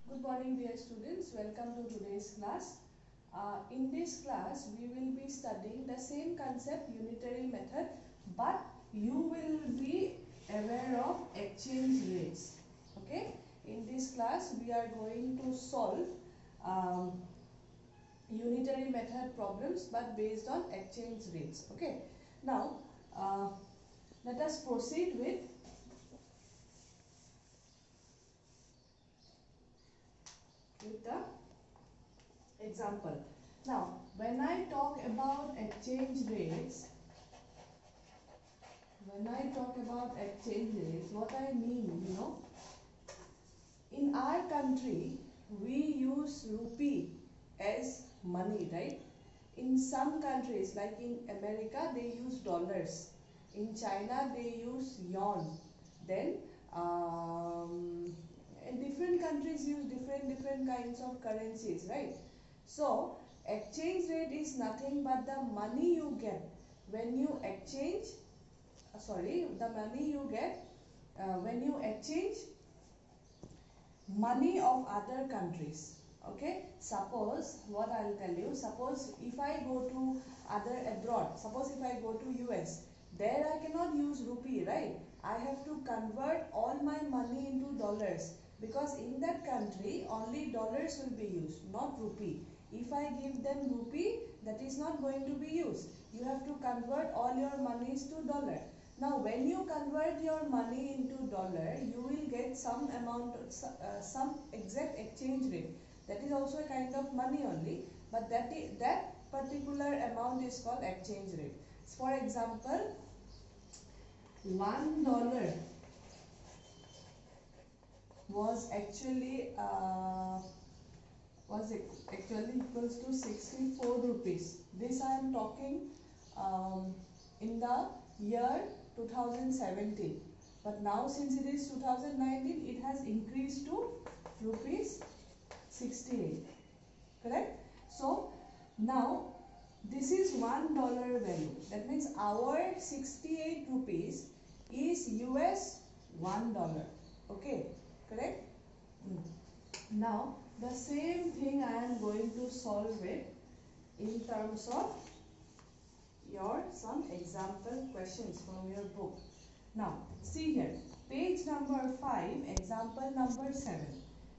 Good morning dear students, welcome to today's class. In this class we will be studying the same concept, unitary method, but you will be aware of exchange rates. Okay, in this class we are going to solve unitary method problems but based on exchange rates. Okay, now let us proceed with the example. Now, when I talk about exchange rates, what I mean, in our country, we use rupee as money, right? In some countries, like in America, they use dollars. In China, they use yuan. Then, in different countries use different kinds of currencies, right? So, exchange rate is nothing but the money you get when you exchange, the money you get when you exchange money of other countries. Okay, suppose what I'll tell you, suppose if I go to other abroad, suppose if I go to US, there I cannot use rupee, right? I have to convert all my money into dollars, because in that country only dollars will be used, not rupee. If I give them rupee, that is not going to be used. You have to convert all your monies to dollar. Now when you convert your money into dollar, you will get some amount, some exact exchange rate. That is also a kind of money only, but that particular amount is called exchange rate. For example, $1 was actually equals to 64 rupees. This I am talking in the year 2017. But now since it is 2019, it has increased to rupees 68. Correct? So now this is $1 value. That means our 68 rupees is US $1. Okay? Correct? Now the same thing I am going to solve it in terms of some example questions from your book. Now see here, page number 5, example number 7.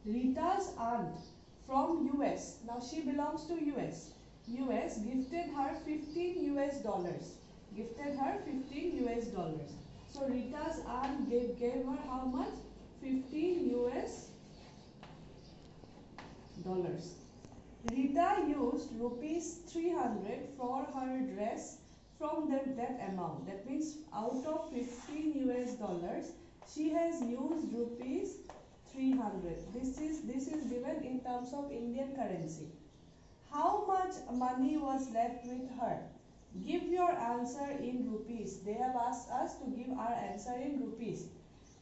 Rita's aunt from US, now she belongs to US gifted her 15 US dollars. So Rita's aunt gave her how much? 15 US dollars. Rita used rupees 300 for her dress from that amount. That means out of 15 US dollars, she has used rupees 300. This is given in terms of Indian currency. How much money was left with her? Give your answer in rupees. They have asked us to give our answer in rupees.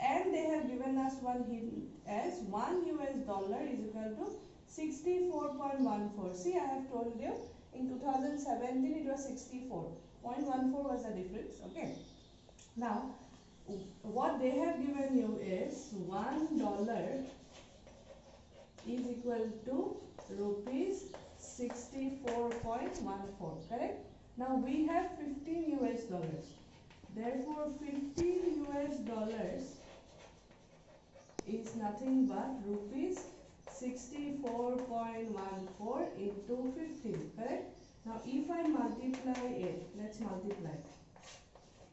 And they have given us one hint as 1 US dollar is equal to 64.14. See, I have told you in 2017 it was 64.14 was the difference. Okay. Now, what they have given you is $1 is equal to rupees 64.14. Correct? Now we have 15 US dollars. Therefore, 15 US dollars is nothing but rupees 64.14 into 15. Correct? Now if I multiply it, let's multiply.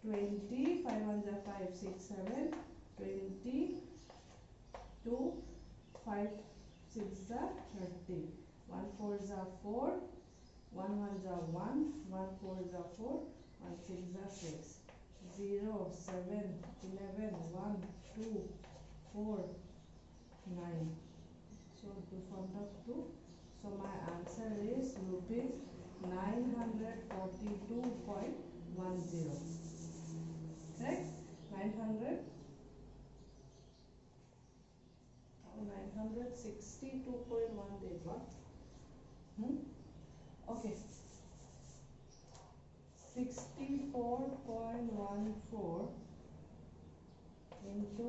20, 5 1s are 5, 6, 7, 20, 2, 5, 6 are 30. 1 4s are 4, 1 1s are 1, 1 4s are 4, 1 6s are 6. 0, 7, 11, 1, 2, 4, 9. So 2 front of 2. So my answer is rupees 942.10. Correct? 962.10. Okay. 64.14 into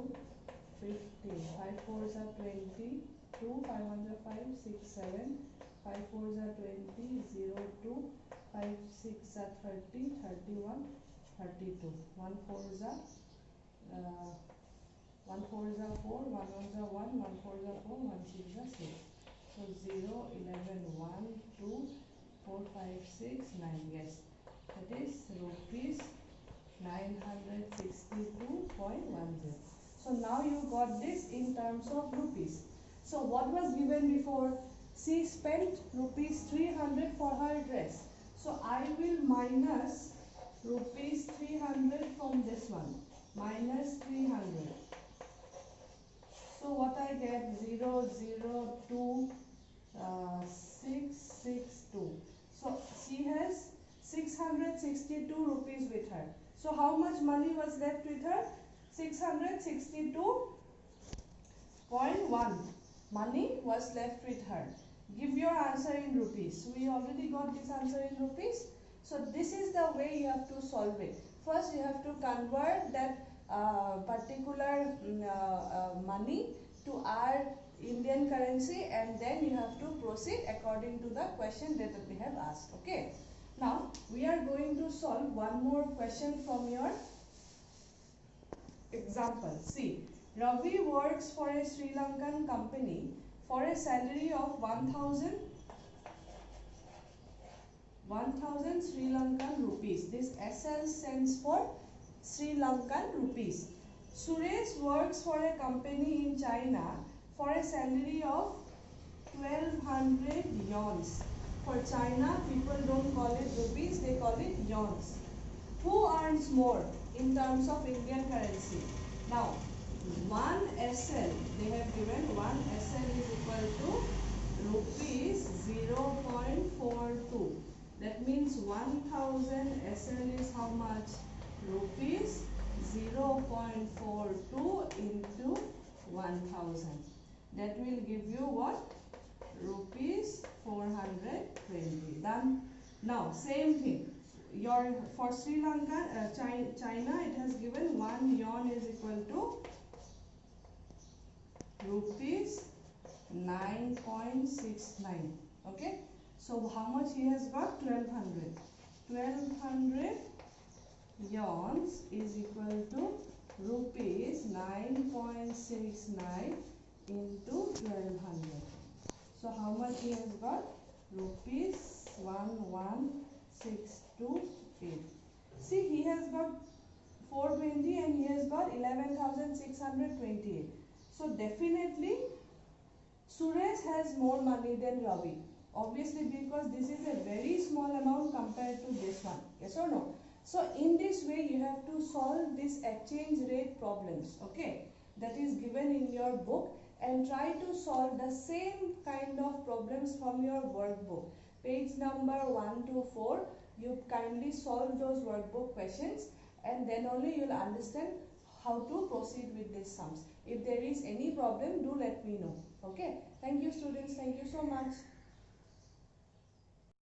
50. 5 4s are 20. 2 5 6, 7, 5 4s are 20, 0, 2, 5 6 are 30, 31, 32. 1 4s are 1 4s are 4, 1 1s are 1, 1 4s are 4, 1 6s are 6. So 0, 11, 1, 2, 4, 5, 6, 9. Yes, that is rupees 962.10. So now you got this in terms of rupees. So what was given before? She spent rupees 300 for her dress. So I will minus rupees 300 from this one. Minus 300. So what I get? 0, 0, 2, 6, 6, 2. So she has 662 rupees with her. So how much money was left with her? 662.1 money was left with her. Give your answer in rupees. We already got this answer in rupees. So this is the way you have to solve it. First you have to convert that particular money to our Indian currency, and then you have to proceed according to the question that we have asked. Okay. Now we are going to solve one more question from your example. See, Ravi works for a Sri Lankan company for a salary of 1000 Sri Lankan rupees. This SL stands for Sri Lankan rupees. Suresh works for a company in China for a salary of 1200 yons. For China, people don't call it rupees, they call it yons. Who earns more in terms of Indian currency? Now, 1 SL, they have given 1 SL is equal to rupees 0.42. That means 1000 SL is how much? Rupees 0.42 into 1000. That will give you what? Rupees 420. Done. Now same thing. For Sri Lanka, China, it has given 1 yuan is equal to rupees 9.69. Okay. So how much he has got? 1200. 1200 yawns is equal to rupees 9.69 into 1200. So how much he has got? Rupees 11628. See, he has got 420 and he has got 11,628. So definitely Suresh has more money than Ravi. Obviously, because this is a very small amount compared to this one. Yes or no? So in this way you have to solve this exchange rate problems. Okay, that is given in your book, and try to solve the same kind of problems from your workbook. Page number 1 to 4. You kindly solve those workbook questions, and then only you will understand how to proceed with these sums. If there is any problem, do let me know. Okay. Thank you, students. Thank you so much.